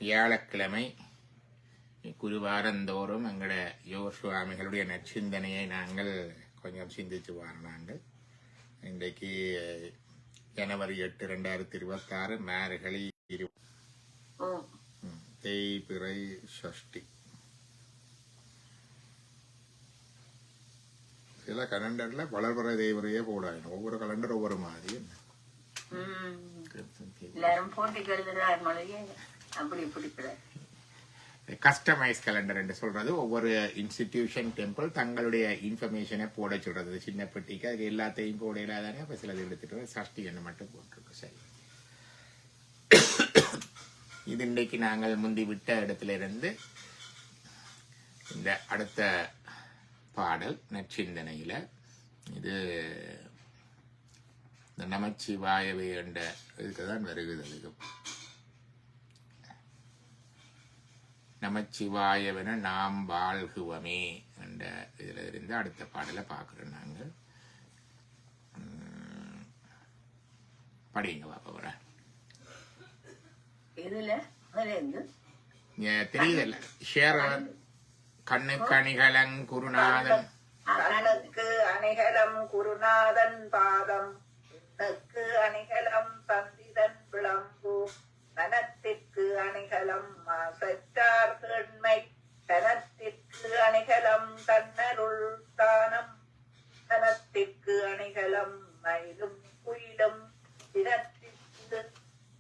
வியாழக்கிழமை குருவாரந்தோறும் எங்களோட யோக சுவாமிகளுடைய நற்சிந்தனையை நாங்கள் கொஞ்சம் சிந்திச்சு வாங்கினாங்கள். இன்றைக்கு ஜனவரி 8, 2026 மார்கழி தேய்பிறை சஷ்டி. சில கலண்டர்ல வளர்பிறை தேய்பிறையே போடாது. ஒவ்வொரு கலண்டர் ஒவ்வொரு மாதிரி. கஸ்டமைஸ் கலண்டர் என்று சொல்றது ஒவ்வொரு இன்ஸ்டிடியூஷன் டெம்பிள் தங்களுடைய இன்ஃபர்மேஷனை போட சொல்றது. சின்ன பெட்டிக்கு அதுக்கு எல்லாத்தையும் போட இல்லாதானே அப்ப சிலது எடுத்துட்டு சஷ்டி என்ன மட்டும் போட்டிருக்கு. சரி, இது இன்றைக்கு நாங்கள் முந்தி விட்ட இடத்துல இருந்து இந்த அடுத்த பாடல் நற்சிந்தனையில இது இந்த நமச்சிவாயவே என்ற இதுக்குதான் வருகிறது. அதுக்கு நமச்சிவாயவென நாம் வாழ்குவமே என்ற இதுல இருந்து அடுத்த பாடலை பார்க்கிறோம். நாங்கள் படிங்க பாப்பா. வர தெரியுதல்ல ஷேர் கண்ணுக்கு அணிகலங் குருநாதன் அணிகலம் குருநாதன் பாதம் அணிகலம் தந்திதன் விளம்பு மனத்திற்கு அணிகலம் மாசற்றார் கேண்மை தனத்திற்கு அணிகலம் தன்னருள் தானம் தனத்திற்கு அணிகலம் மயிலும் குயிலும் தினத்திற்கு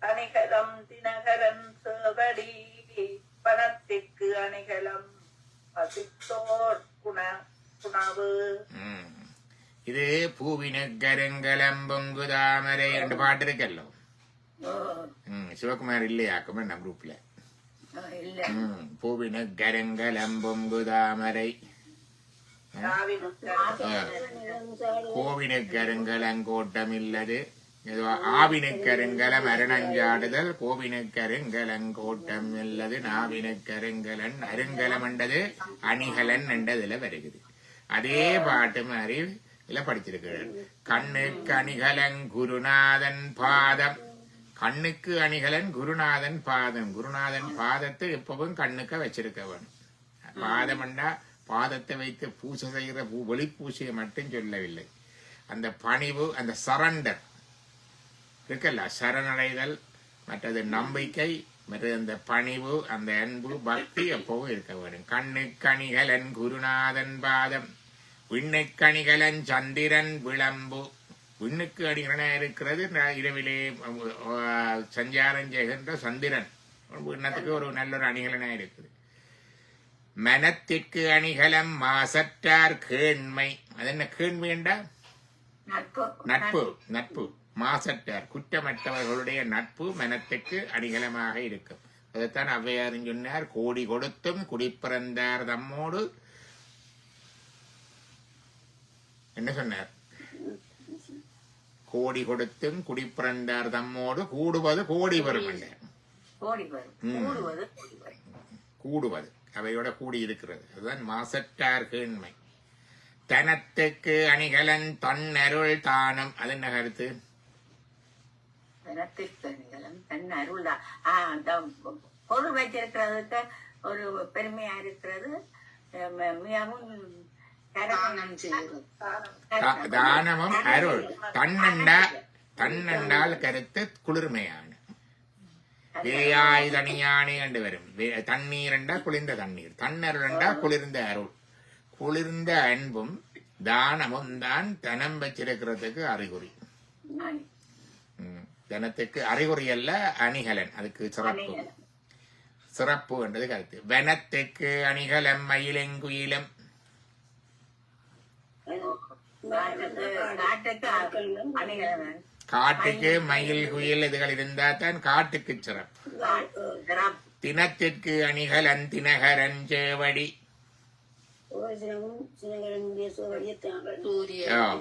அணிகலம் தினகரன் சேவடி பணத்திற்கு அணிகலம் பசித்தோர் குணவு. இது பூவினக்கரங்கலம் பொங்கு தாமரை என்று பாட்டு இருக்கல்லோ. சிவகுமார் இல்லையாக்குமே நம்ம குரூப்ல. பூவினக்கரங்கலம் பொங்கு தாமரை கோவினக்கருங்கலங்கோட்டம் இல்லது ஆவினுக்கருங்கலம் அரணஞ்சாடுதல் கோவினுக்கருங்கலங்கோட்டம் இல்லது நாவினுக்கருங்கலன் அருங்கலம் என்றது அணிகலன் என்றதுல வருகிறது. அதே பாட்டு மாதிரி இதுல படிச்சிருக்கிறார். கண்ணுக்கு அணிகலன் குருநாதன் பாதம். கண்ணுக்கு அணிகலன் குருநாதன் பாதம். குருநாதன் பாதத்தை எப்பவும் கண்ணுக்க வச்சிருக்க வேணும். பாதம் என்றா பாதத்தை வைத்து பூசை செய்கிற வெளிப்பூசையை மட்டும் சொல்லவில்லை. அந்த பணிவு, அந்த சரண்டர் இருக்கல்ல, சரணடைதல், மற்றது நம்பிக்கை, மற்றது அந்த பணிவு, அந்த அன்பு, பக்தி எப்பவும் இருக்க வேண்டும். கண்ணுக்கணிகலன் குருநாதன் பாதம். விண்ணுக்கணிகலன் சந்திரன் விளம்பு. விண்ணுக்கு அணிகலனா இருக்கிறது இரவிலே சஞ்சாரம் செய்கின்ற சந்திரன். விண்ணத்துக்கு ஒரு நல்ல ஒரு அணிகலனா இருக்குது. மனத்திற்கு அணிகலம் மாசற்றார் கேண்மை. அது என்ன கேண்மை என்றா? நட்பு. நட்பு மாசற்றார் குற்றமற்றவர்களுடைய நட்பு மனத்துக்கு அணிகலமாக இருக்கும். அதைத்தான் ஔவையார் சொன்னார். கோடி கொடுத்தும் குடிப்பிறந்தார் தம்மோடு என்ன சொன்னார்? கோடி கொடுத்தும் குடிப்பிறந்தார் தம்மோடு கூடுவது கோடி வரும் என்றார். கூடுவது அவையோட கூடி இருக்கிறது. அதுதான் மாசற்றார் கேண்மை. தனத்துக்கு அணிகலன் தன்னருள் தானம். அது என்ன கருத்து? பொருள் வச்சிருக்கிறதுக்கு ஒரு பெருமையா இருக்கிறது. தானமும் அருள். தன்னண்டால் கருத்து குளிர்மையான வேயாய் தனியானே கண்டு வரும். தண்ணீர் என்றா குளிர்ந்த தண்ணீர், தன்னருள் என்றா குளிர்ந்த அருள். குளிர்ந்த அன்பும் தானமும் தான் தனம் வச்சிருக்கிறதுக்கு அறிகுறி. தனத்துக்கு அறிகுறி அல்ல, அணிகலன். அதுக்கு சிறப்பு. சிறப்பு என்றது கருத்து. வனத்துக்கு அணிகலம் மயிலெங்குயிலம். காட்டுக்கு மயில் குயில் இதுகள் இருந்தா தான் காட்டுக்கு சிறப்பு. தினத்திற்கு அணிகலன் தினகரன் சேவடி.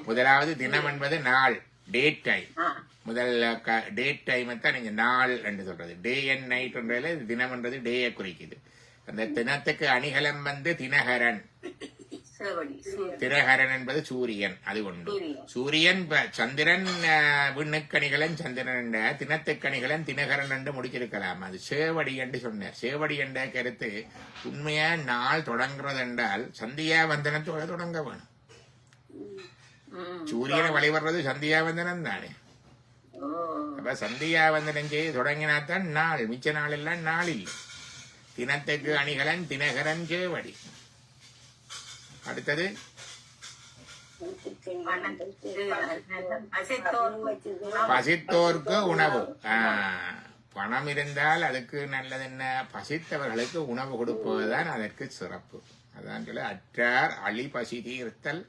முதலாவது தினம் என்பது நாள், டேட் டைம். முதல் டேட் டைம் தான் நீங்க நாள் என்று சொல்றது. டே அண்ட் நைட் என்றதுல தினம் என்றது டேயை குறிக்குது. அந்த தினத்துக்கு அணிகலம் வந்து தினகரன். சேவடி தினகரன் என்பது சூரியன். அது ஒன்று. சூரியன் சந்திரன் விண்ணுக்கணிகளன் சந்திரன் தினத்துக்கணிகளன் தினகரன் என்று முடிச்சிருக்கலாம். அது சேவடி என்று சொன்னார். சேவடி என்ற கருத்து உண்மையா நாள் தொடங்குறது என்றால் சந்தியா வந்தனத்தோட தொடங்க வேணும். சூரியனை வழிபடுறது சந்தியா வந்தனம் தானே. அப்ப சந்தியா வந்தனம் செய்து தொடங்கினாத்தான் நாள். மிச்ச நாள் எல்லாம் நாள் இல்லை. தினத்துக்கு அணிகலன் தினகரன் சேவடி. அடுத்தது பசித்தோர்க்கு உணவு. பணம் இருந்தால் அதுக்கு நல்லது என்ன? பசித்தவர்களுக்கு உணவு கொடுப்பதுதான் அதற்கு சிறப்பு. அதான் சொல்ல அற்றார் அழி பசி தீர்த்தல்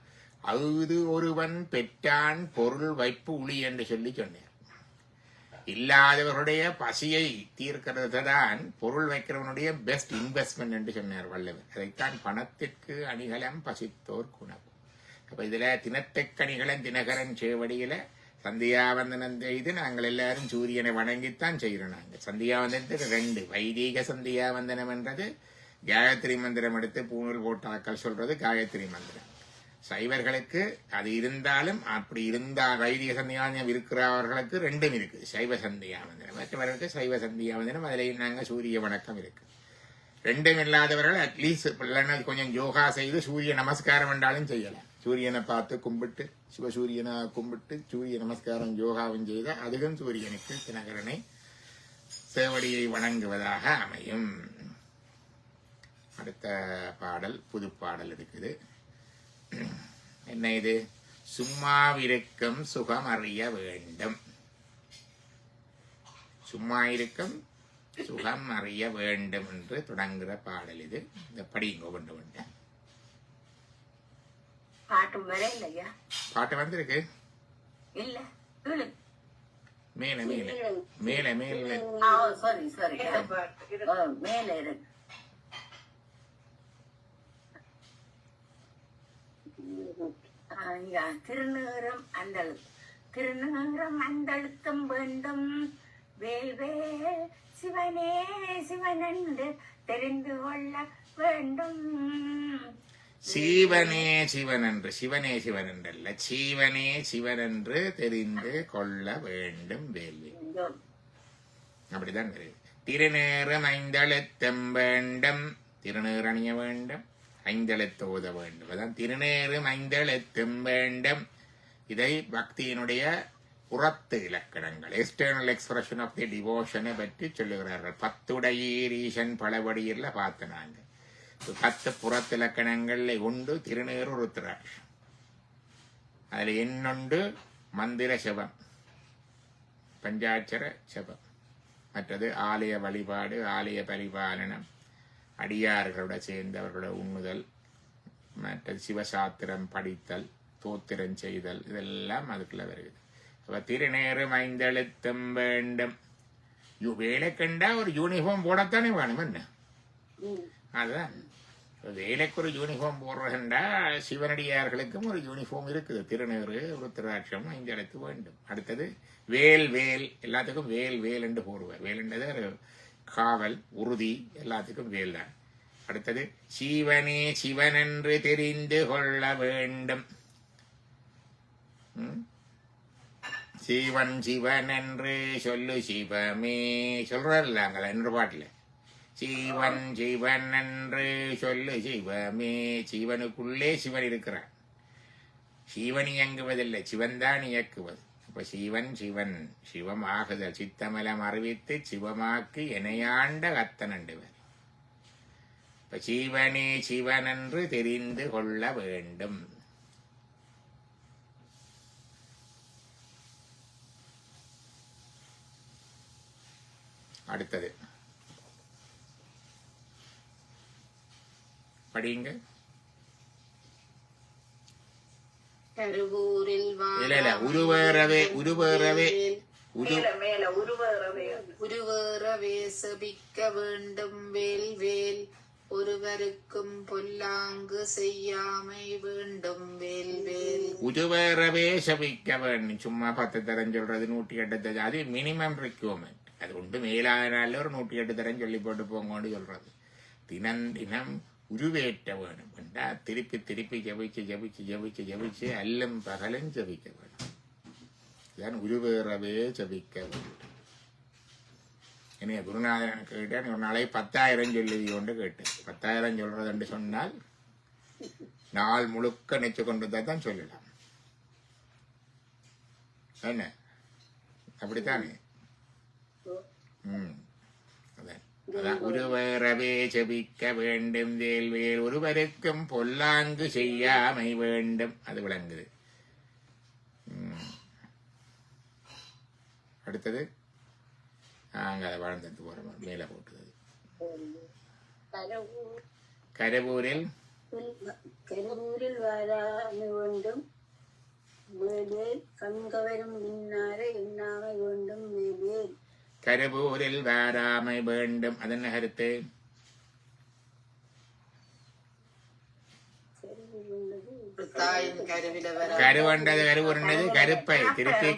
அகுது ஒருவன் பெற்றான் பொருள் வைப்பு உளி என்று சொல்லி சொன்னார். இல்லாதவர்களுடைய பசியை தீர்க்கிறது தான் பொருள் வைக்கிறவனுடைய பெஸ்ட் இன்வெஸ்ட்மெண்ட் என்று சொன்னார் வள்ளுவர். அதைத்தான் பணத்திற்கு அணிகலம் பசித்தோர் உணவு. அப்ப இதுல தினத்துக்கணிகளன் தினகரன் சேவடியில சந்தியாவந்தனம் செய்து நாங்கள் எல்லாரும் சூரியனை வணங்கித்தான் செய்யறோம். நாங்கள் சந்தியாவந்தனத்துக்கு 2 வைதீக சந்தியாவந்தனம் என்றது காயத்ரி மந்திரம் எடுத்து பூணூல் போட்டாக்கள் சொல்றது காயத்ரி மந்திரம். சைவர்களுக்கு அது இருந்தாலும் அப்படி இருந்தால் வைதிக சந்தியாவந்தனம் இருக்கிறவர்களுக்கு 2 இருக்கு. சைவ சந்தியாவந்தனம், மற்றவர்களுக்கு சைவ சந்தியாவந்தனம். அதுலேயும் நாங்கள் சூரிய வணக்கம் இருக்கு. 2 இல்லாதவர்கள் அட்லீஸ்ட் கொஞ்சம் யோகா செய்து சூரிய நமஸ்காரம் என்றாலும் செய்யலாம். சூரியனை பார்த்து கும்பிட்டு சிவசூரியனை கும்பிட்டு சூரிய நமஸ்காரம் யோகாவும் செய்த அதுவும் சூரியனுக்கு தினகரனை சேவடியை வணங்குவதாக அமையும். அடுத்த பாடல் புது பாடல் இருக்குது. என்ன இது? சும்மாவிருக்கும் சுகம் அறிய வேண்டும். சும்மா இருக்கும் சுகம் அறிய வேண்டும் என்று தொடங்குகிற பாடல் இது. இந்த படிங்க கொண்டு வந்தேன். பாட்டு வந்திருக்கு இல்ல மேல மேல மேல மேல மேல இருக்கு. திருநீரம் அந்தழுத்தம் வேண்டும். வேல் வேல் சிவனே சிவனென்று தெரிந்து கொள்ள வேண்டும். சீவனே சிவனென்று, சிவனே சிவனென்றல்ல, சீவனே சிவனென்று தெரிந்து கொள்ள வேண்டும். வேல்வே அப்படிதான் தெரியும். திருநீரம் 5 எழுத்தம் வேண்டும். திருநீர் அணிய வேண்டும், 5 எழுத்து ஓத வேண்டும். அதான் திருநீரும் 5 எழுத்தும் வேண்டும். இதை பக்தியினுடைய புறத்து இலக்கணங்கள், எக்ஸ்டர்னல் எக்ஸ்பிரஷன் ஆஃப் தி டிவோஷனை பற்றி சொல்லுகிறார்கள். 10 ஈசன் பலபடியில் பார்த்து நாங்கள் 10 புறத்து இலக்கணங்கள்ல உண்டு திருநீர் ருத்ராட்சம். அதுல என்னொண்டு மந்திர செபம், பஞ்சாட்சர செபம். மற்றது ஆலய வழிபாடு, ஆலய பரிபாலனம், அடியார்களோட சேர்ந்தவர்களோட உண்ணுதல், மற்றது சிவசாத்திரம் படித்தல், தோத்திரம் செய்தல், இதெல்லாம் அதுக்குள்ள வருகிறது. அப்ப திருநீரும் 5 எழுத்தும் வேண்டும். வேலை கண்டா ஒரு யூனிஃபார்ம் போடத்தானே வேணும். என்ன அதுதான் வேலைக்கு ஒரு யூனிஃபார்ம் போடுறதுண்டா சிவனடியார்களுக்கும் ஒரு யூனிஃபார்ம் இருக்குது. திருநீறு ருத்ராட்சம் 5 எழுத்து வேண்டும். அடுத்தது வேல் வேல், எல்லாத்துக்கும் வேல் வேல் என்று போடுவார். வேல்ன்றது காவல் உறுதி, எல்லாத்துக்கும் வேல் தான். அடுத்தது சிவனே சிவனென்று தெரிந்து கொள்ள வேண்டும். சிவன் சிவன் என்று சொல்லு சிவமே சொல்றாங்க என்று பாட்டுல. சிவன் சிவன் என்று சொல்லு சிவமே. சிவனுக்குள்ளே சிவன் இருக்கிறான். சிவன் இயங்குவதில்லை, சிவன் தான் இயக்குவது. அப்ப சிவன் சிவன் சிவமாகுதல் சித்தமலம் அறிவித்து சிவமாக்கு எனையாண்ட கத்தனண்டுவர். இப்ப சிவனே சிவன் என்று தெரிந்து கொள்ள வேண்டும். அடுத்தது படிங்க. உருவேறவே உருவேறவே உருவேறவே செபிக்க வேண்டும். வேல் வேல் ஒருவருக்கும் பொல்லாங்கு செய்யாமை வேண்டும். வேல் வேல் உருவேறவே செபிக்க வேண்டும். சும்மா 10 தரம் சொல்றது 108 அது மினிமம் ரிக்வயர்மெண்ட். அது ஒன்று மேலானால ஒரு 108 தரம் சொல்லி போட்டு போங்கன்னு சொல்றது. தினம் தினம் உருவேற்ற வேணும் என்றா திருப்பி திருப்பி ஜபிச்சு ஜபிச்சு ஜபிச்சு ஜபிச்சு அல்லும் பகலும் ஜபிக்க வேணும். இதுதான் உருவேறவே ஜபிக்க வேண்டும். என்னைய குருநாதன் கேட்டேன், ஒரு நாளை 10,000 சொல்லி கொண்டு கேட்டேன். 10,000 சொல்றது என்று சொன்னால் நாள் முழுக்க நினைச்சு கொண்டு தான் சொல்லலாம். என்ன அப்படித்தானே? அதான் ஒருவரவே ஜபிக்க வேண்டும் வேல்வேல் ஒருவருக்கும் பொல்லாங்கு செய்யாமை வேண்டும். அது விளங்குது. அடுத்தது அங்க அதை வாழ்ந்துட்டு போறோம். மேல போட்டுது கரவூரில் வாராமை வேண்டும் வேல்வேல் கண்கவரும் மின்னார எண்ணாமை வேண்டும் வேல்வேல். கரவூரில் வாராமை வேண்டும். அது என்ன கருத்து? கருவண்டது கருவுண்டது கருப்பை திருப்பி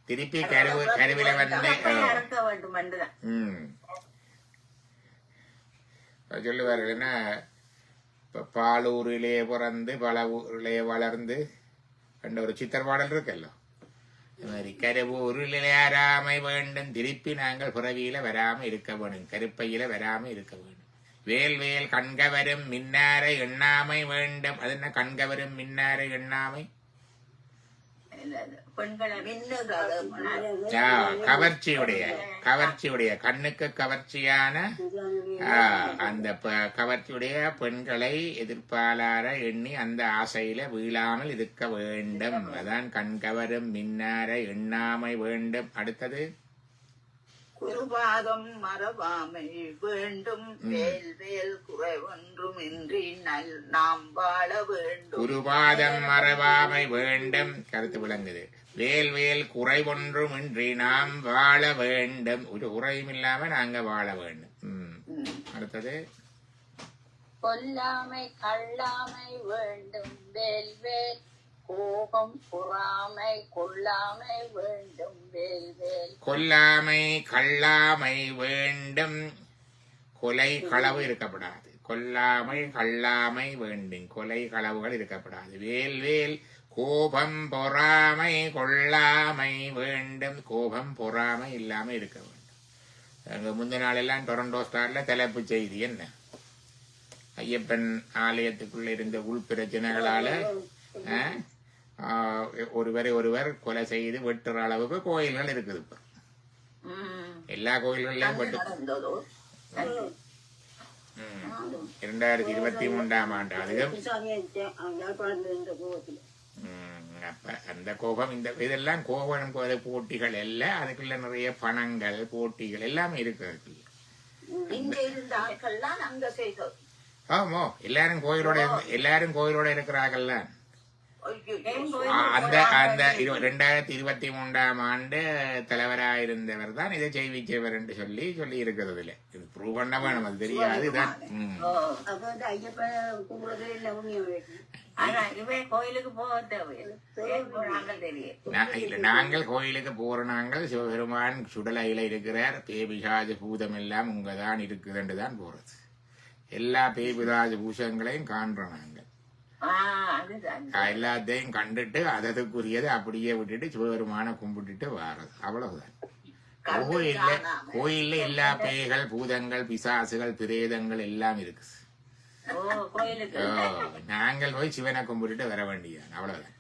திருப்பி கருவில வந்து சொல்லுவார்கள் என்ன, பாலூரிலே பிறந்து பல ஊரிலே வளர்ந்து என்ற ஒரு சித்திர பாடல் இருக்குல்ல, இது மாதிரி கருவூரில் வராமை வேண்டும் திருப்பி நாங்கள் புறவியில வராம இருக்க வேணும், கருப்பையில வராம இருக்க வேண்டும். வேல்வேல் கண்கவரும் மின்னாரை எண்ணாமை வேண்டும். அது என்ன கண்கவரும் மின்னாரை எண்ணாமை? கவர்ச்சியுடைய கண்ணுக்கு கவர்ச்சியான அந்த கவர்ச்சியுடைய பெண்களை எதிர்ப்பாளர எண்ணி அந்த ஆசையில வீழாமல் இருக்க வேண்டும். அதான் கண்கவரும் மின்னார எண்ணாமை வேண்டும். அடுத்தது குருபாதம் மறவாமை வேண்டும் வேல்வேல் குறை ஒன்றுமின்றி நாம் வாழ வேண்டும். குருபாதம் மறவாமை வேண்டும். கருத்து விளங்குது. வேல்வேல் குறை ஒன்றுமின்றி நாம் வாழ வேண்டும். ஒரு குறையும் இல்லாம நாங்க வாழ வேண்டும். அடுத்தது கொல்லாமை கள்ளாமை வேண்டும் வேல்வேல் கோபம் பொறாமை கொள்ளாமை வேண்டும் வேல்வேல். கொல்லாமை கள்ளாமை வேண்டும். கொலை களவு இருக்கப்படாது. கொல்லாமை கள்ளாமை வேண்டும். கொலை களவுகள் இருக்கப்படாது. வேல்வேல் கோபம் பொறாமை கொள்ளாமை வேண்டும். கோபம் பொறாமை இல்லாம இருக்க வேண்டும். அங்க முந்தின நாள் எல்லாம் டொரண்டோ ஸ்டார்ல தலைப்பு செய்தி என்ன, ஐயப்பன் ஆலயத்துக்குள்ள இருந்த உள் பிரச்சனைகளால ஒருவர் கொலை செய்து வெட்டுற அளவுக்கு கோயில்கள் இருக்குது. இப்ப எல்லா கோயில்கள்லயும் வெட்டு. 2023ஆம் ஆண்டு அதிகம். அப்ப அந்த கோபம் இந்த இதெல்லாம் கோபம் போட்டிகள் எல்லாம் அதுக்குள்ள நிறைய பணங்கள் போட்டிகள் எல்லாமே இருக்கு. ஆமோ எல்லாரும் கோயிலோட இருக்கிறார்கள். அந்த 2023ஆம் ஆண்டு தலைவராயிருந்தவர் தான் இதை செய்விச்சவர் என்று சொல்லி இருக்கிறது. இல்ல இது ப்ரூவ் பண்ண வேணும், அது தெரியாது. இதுதான் நாங்கள் கோயிலுக்கு போற நாங்கள் சிவபெருமான் சுடலையில இருக்கிறார், பேபிசாஜ பூதம் எல்லாம் உங்கதான் இருக்குதுன்னு தான் போறது. எல்லா பேபிராஜ பூஷங்களையும் காண்றோம் நாங்கள். எல்லாத்தையும் கண்டுட்டு அதற்குரியதை அப்படியே விட்டுட்டு சிவபெருமான கும்பிட்டுட்டு வாரது, அவ்வளவுதான். கோயில்ல எல்லா பேய்கள் பூதங்கள் பிசாசுகள் பிரேதங்கள் எல்லாம் இருக்கு. நாங்கள் போய் சிவனை கும்பிட்டுட்டு வர வேண்டியது, அவ்வளவுதான்.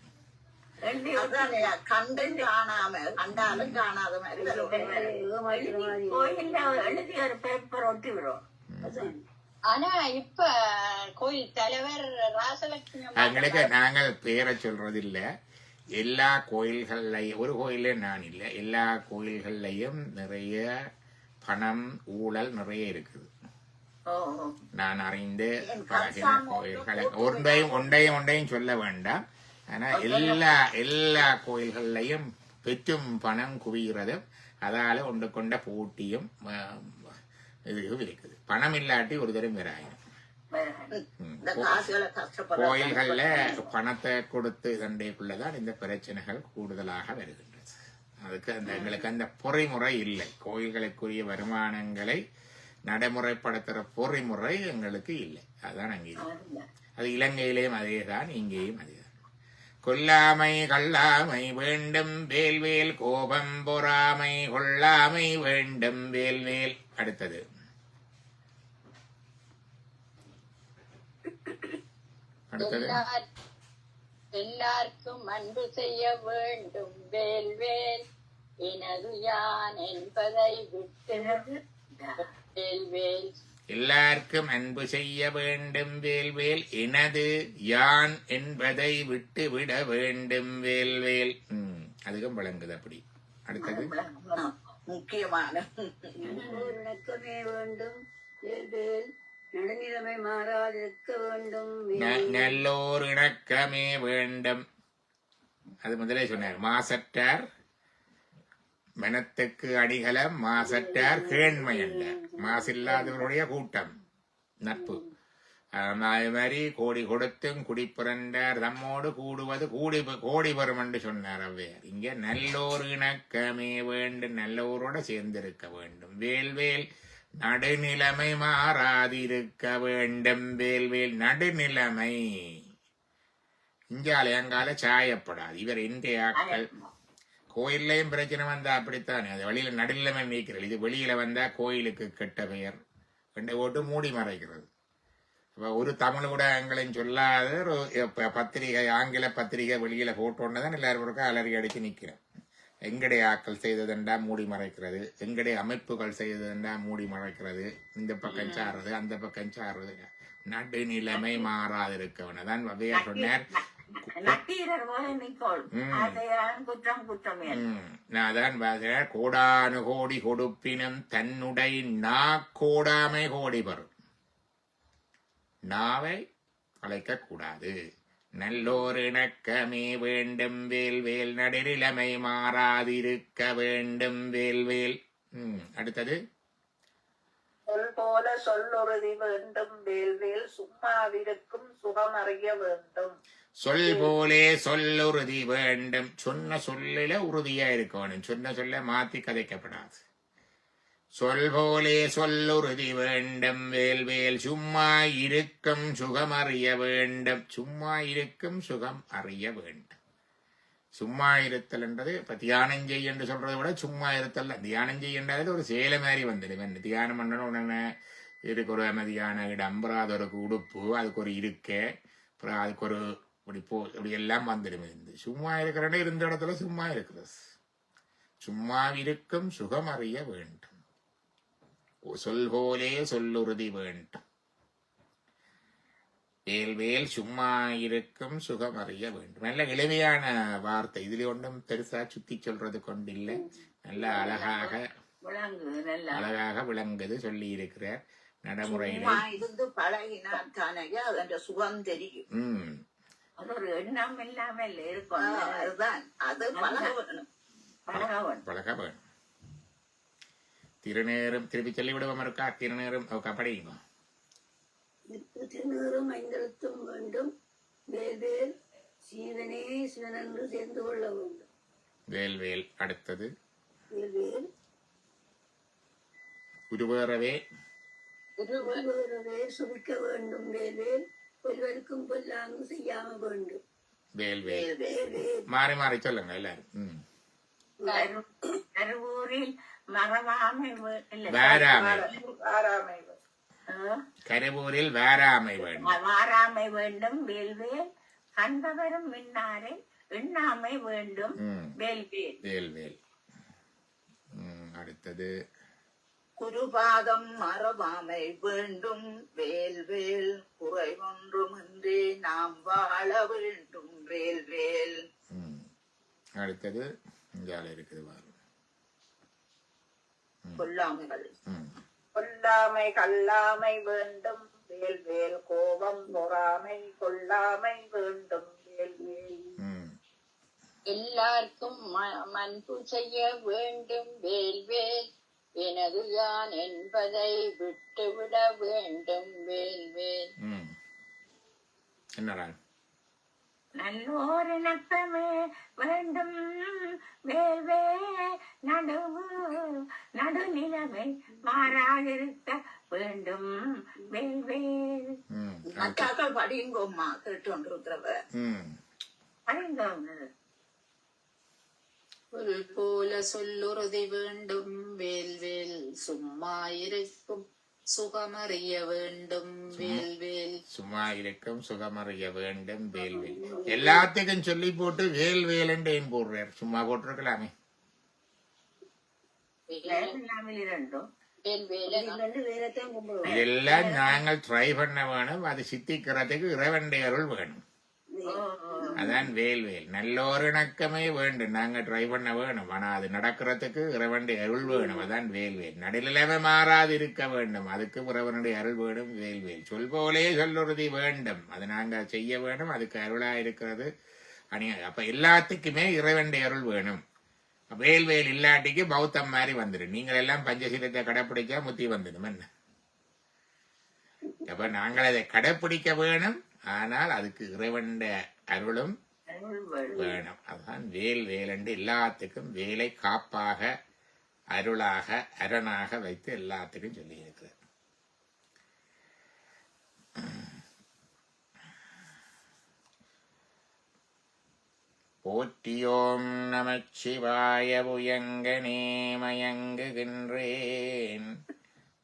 ஆனா இப்ப கோயில் தலைவர் ராசலட்சுமி எங்களுக்கு நாங்கள் பேரை சொல்றது இல்ல. எல்லா கோயில்கள்லையும், ஒரு கோயிலே நான் இல்லை, எல்லா கோயில்கள்லையும் நிறைய பணம் ஊழல் நிறைய இருக்குது. நான் அறிந்து பழகின கோயில்களை ஒன்றையும் சொல்ல வேண்டாம். ஆனா எல்லா கோயில்கள்லையும் பெற்றும் பணம் குவிகிறதும் அதால ஒன்று கொண்ட போட்டியும் இதுவும் இருக்குது. பணம் இல்லாட்டி ஒரு தரம் வராயிடும். கோயில்கள்ல பணத்தை கொடுத்து இதண்டைக்குள்ளதான் இந்த பிரச்சனைகள் கூடுதலாக வருகின்றது. அதுக்கு எங்களுக்கு அந்த பொறிமுறை இல்லை. கோயில்களுக்குரிய வருமானங்களை நடைமுறைப்படுத்துற பொறிமுறை எங்களுக்கு இல்லை. அதுதான் அங்கே இருக்கு. அது இலங்கையிலேயும் அதேதான், இங்கேயும் அதேதான். கொல்லாமை கல்லாமை வேண்டும் வேல்வேல் கோபம் பொறாமை கொல்லாமை வேண்டும் வேல்வேல். அடுத்தது எல்லாருக்கும் அன்பு செய்ய வேண்டும் வேல்வேல் எனது யான் என்பதை விட்டு வேல்வேல். எல்லாருக்கும் அன்பு செய்ய வேண்டும் வேல்வேல் எனது யான் என்பதை விட்டு விட வேண்டும் வேல்வேல். அதுக்கும் விளங்குது அப்படி. அடுத்தது முக்கியமான இணக்கமே வேண்டும் வேல்வேல் நடுநிலைமை மாறாதிருக்க வேண்டும். நல்லோர் இணக்கமே வேண்டும். அது முதலே சொன்னார். மாசற்றார் மனத்துக்கு அடிகலம் மாசற்றார் கேண்மை அல்ல. மாசில்லாதவருடைய கூட்டம் நட்பு. அது மாதிரி கோடி கொடுத்தும் குடி புரண்டார் தம்மோடு கூடுவது கோடி பெறும் என்று சொன்னார் ஔவையார். இங்க நல்லோர் இணக்கமே வேண்டும், நல்லோரோட சேர்ந்திருக்க வேண்டும். வேல்வேல் நடுநிலைமை மாறாதிருக்க வேண்டும் வேல்வேல். நடுநிலைமை இங்கால அங்கால சாயப்படாது. இவர் இன்றைய ஆக்கள் கோயில்லையும் பிரச்சனை வந்தா அப்படித்தானே, அது வெளியில நடுநிலைமை நீக்கிறது. இது வெளியில வந்தா கோயிலுக்கு கெட்ட பெயர் ரெண்டு ஓட்டு மூடி மறைக்கிறது. ஒரு தமிழ் ஊடகங்களையும் சொல்லாத ஒரு பத்திரிகை, ஆங்கில பத்திரிகை வெளியில போட்டோன்னதான் எல்லாரும் அலறி அடிச்சு நிக்கிறேன். எங்கடைய ஆக்கள் செய்ததுண்டா மூடி மறைக்கிறது, எங்கடைய அமைப்புகள் செய்ததுண்டா மூடி மறைக்கிறது, இந்த பக்கம் சாடுறது அந்த பக்கம் சாடுறது. நடுநிலைமை மாறாதிருக்கவன தான் ஔவையார் சொன்னார். கோடானு கோடி கொடுப்பினும் தன்னுடை கோடாமை கோடி பெறும். நாவை அழைக்க கூடாது. நல்லோர் இணக்கமே வேண்டும் வேல்வேல் நடுநிலைமை மாறாதிருக்க வேண்டும் வேல்வேல். அடுத்தது சொல் போல சொல்லுறுதி வேண்டும் வேல்வேல் சும்மாவிருக்கும் சுகம் அறிய வேண்டும். சொல் போலே சொல்லுறுதி வேண்டும். சொன்ன சொல்லில உறுதியா இருக்கணும். சொன்ன சொல்ல மாத்தி கதைக்கப்படாது. சொல் போலே சொல்லுறுதி வேண்டும் வேல்வேல் சும்மா இருக்கும் சுகம் அறிய வேண்டும். சும்மா இருக்கும் சுகம் அறிய வேண்டும். சும்மா இருத்தல் என்றது இப்ப தியானம் செய்ய என்று சொல்றதை விட சும்மா இருத்தல். தியானம் செய்யன்றது ஒரு சேலை மாதிரி வந்துடும். தியானம் பண்ணணும் உடனே இதுக்கு ஒரு அமைதியான இடம், அப்புறம் அது ஒரு உடுப்பு, அதுக்கு ஒரு இருக்க, அப்புறம் அதுக்கு ஒரு இப்படி எல்லாம் வந்துடும். சும்மா இருக்கிற இருந்த இடத்துல சும்மா இருக்கிறது. சும்மா இருக்கும் சுகம் அறிய வேண்டும். சொல் போலே சொல்லுறுதி வேண்டும் வேல்வேல் சும்மா இருக்கும் சுகம் அறிய வேண்டும். நல்ல எளிமையான வார்த்தை. இதுல ஒன்றும் பெருசா சுத்தி சொல்றது கொண்டு இல்லை. நல்ல அழகாக விளங்குது சொல்லி இருக்கிறார். நடைமுறையில இருந்து பழகினான் தானே அதன் சுகம் தெரியும். அது ஒரு எண்ணம் இல்லாமல் இருக்கும். அதுதான் அது பழக வேணும். திருநேரம் திருப்பி சொல்லி விடுவோம் இருக்கா? திருநேரம் படிங்க. திருநீறும் ஐந்தெழுத்தும் வேண்டும் வேல்வேல் சீவனே சிவனென்று சேர்ந்து கொள்ள வேண்டும் வேல்வேல். அடுத்தது வேல்வேல் உருவேறவே சுபிக்க வேண்டும் வேல்வேல் கொல்வருக்கும் கொல்லாங்கு செய்யாம வேண்டும் வேல்வேல். மாறி மாறி சொல்லுங்க எல்லாரும். கருவூரில் மறவாமை கருவூரில் வாராமை வேண்டும். வாராமை வேண்டும் வேல்வேல். கண்டவரும் மின்னாரை எண்ணாமை வேண்டும் வேல்வேல். வேல்வேல். அடுத்தது குருபாதம் மறவாமை வேண்டும் வேல்வேல். குறைவொன்றுமின்றி நாம் வாழ வேண்டும் வேல்வேல். அடுத்தது இங்கால இருக்குது பாரு. கொல்லாமை கல்லாமை வேண்டும் வேல்வேல். கோபம் பொறாமை கொல்லாமை வேண்டும் வேல்வேல். எல்லாருக்கும் அன்பு செய்ய வேண்டும் வேல்வேல். எனது யான் என்பதை விட்டுவிட வேண்டும் வேல்வேல். என்னடா நல்லோர் இணக்கமே வேண்டும் வேவே நடுநிலைமை மாறாதிருக்க வேண்டும் வேல்வேல். மச்சாக்கள் படிங்கோம்மா கேட்டுருக்கிறவ படிங்க. புல் போல சொல்லுறுதி வேண்டும் வேல்வேல் சும்மா இருக்கும் சுகமறிய வேண்டும் வேல்வேல். சும்மா இருக்கும் சுகமறிய வேண்டும் வேல்வேல். எல்லாத்துக்கும் சொல்லி போட்டு வேல்வேல் என்று ஏன் போடுறார்? சும்மா போட்டிருக்கலாமே. இதெல்லாம் நாங்கள் ட்ரை பண்ண வேணும். அது சித்திக்கிறதுக்கு இறைவனுடைய அருள் வேணும். அதான் வேல்வேல். நல்லோர் இணக்கமே வேண்டும். நாங்க ட்ரை பண்ண வேணும். ஆனா அது நடக்கிறதுக்கு இறைவனுடைய அருள் வேணும். அதான் வேல்வேல். நடுநிலைமை மாறாது இருக்க வேண்டும். அதுக்கு இறைவனுடைய அருள் வேணும். வேல்வேல். சொல் போலே சொல்லுறுதி வேண்டும். அது நாங்க செய்ய வேணும். அதுக்கு அருளா இருக்கிறது. அப்ப எல்லாத்துக்குமே இறைவனுடைய அருள் வேணும். வேல்வேல் இல்லாட்டிக்கு பௌத்தம் மாதிரி வந்துடும். நீங்கள் எல்லாம் பஞ்சசீலத்தை கடைப்பிடிச்சா முத்தி வந்துடும். என்ன அப்ப நாங்கள் அதை கடைப்பிடிக்க வேணும். ஆனால் அதுக்கு இறைவனுடைய அருளும் வேணும். அதுதான் வேல் வேலண்டு. எல்லாத்துக்கும் வேலை காப்பாக அருளாக அரணாக வைத்து எல்லாத்துக்கும் சொல்லி இருக்கிறது. போற்றியோம் நமச்சிவாய புயங்கனே மயங்குகின்றேன்.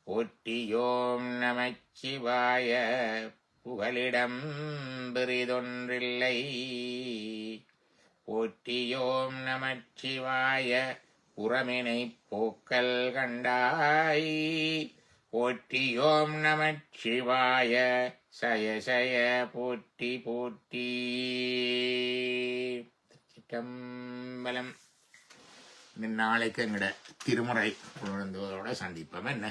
போற்றியோம் நமச்சிவாய புகலிடம் பெரிதொன்றில்லை. போற்றியோம் நமச்சிவாய புறமினை போக்கல் கண்டாய். போற்றியோம் நமச்சிவாய சய சய போற்றி போற்றி. சிற்றம்பலம். நாளைக்கு எங்கட திருமுறை சந்திப்போம். என்ன